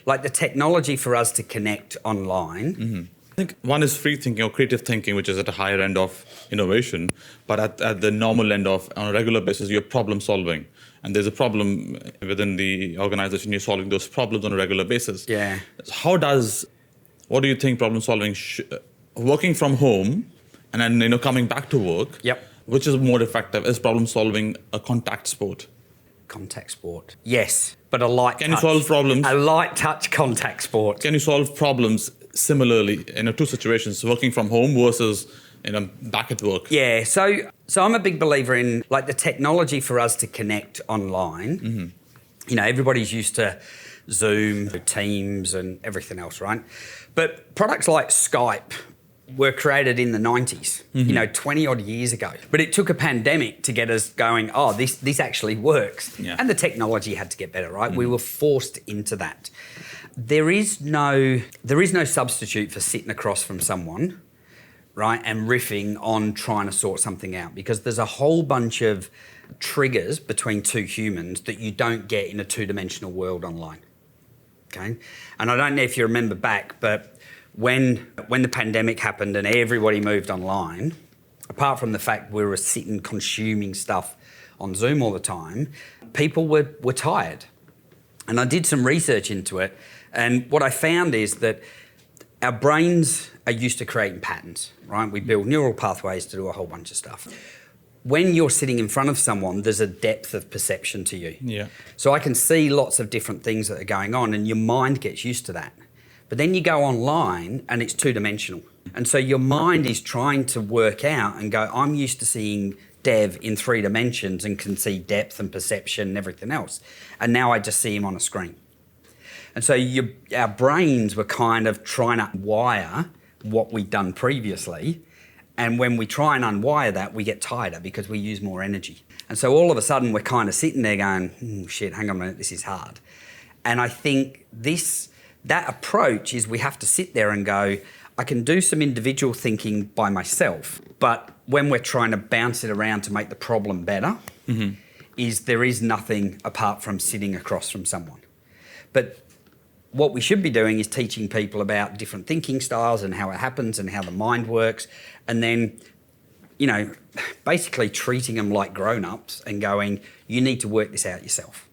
like the technology for us to connect online. I think one is free thinking or creative thinking, which is at a higher end of innovation, but at the normal end of, on a regular basis, you're problem solving. And there's a problem within the organization, you're solving those problems on a regular basis. Yeah. What do you think problem solving, working from home and then coming back to work, Yep. which is more effective? Is problem solving a contact sport? Contact sport. Yes, but a light Can touch. you solve problems? A light touch contact sport. Can you solve problems similarly in two situations, working from home versus back at work? Yeah, so I'm a big believer in like the technology for us to connect online. Everybody's used to Zoom, Teams and everything else, right? But products like Skype were created in the 90s, 20 odd years ago. But it took a pandemic to get us going, this actually works. Yeah. And the technology had to get better, right? We were forced into that. There is no substitute for sitting across from someone, right, and riffing on trying to sort something out, because there's a whole bunch of triggers between two humans that you don't get in a two-dimensional world online, okay? And I don't know if you remember back, but when the pandemic happened and everybody moved online, apart from the fact we were sitting consuming stuff on Zoom all the time, people were tired. And I did some research into it, and what I found is that our brains are used to creating patterns, right? We build neural pathways to do a whole bunch of stuff. When you're sitting in front of someone, there's a depth of perception to you. Yeah. So I can see lots of different things that are going on, and your mind gets used to that. But then you go online and it's two-dimensional. And so your mind is trying to work out and go, I'm used to seeing Dev in 3 dimensions and can see depth and perception and everything else. And now I just see him on a screen. And so our brains were kind of trying to wire what we'd done previously. And when we try and unwire that, we get tighter because we use more energy. And so all of a sudden we're kind of sitting there going, shit, hang on a minute, this is hard. And I think that approach is we have to sit there and go, I can do some individual thinking by myself, but when we're trying to bounce it around to make the problem better, there is nothing apart from sitting across from someone. But what we should be doing is teaching people about different thinking styles and how it happens and how the mind works, and then, basically treating them like grown-ups and going, you need to work this out yourself.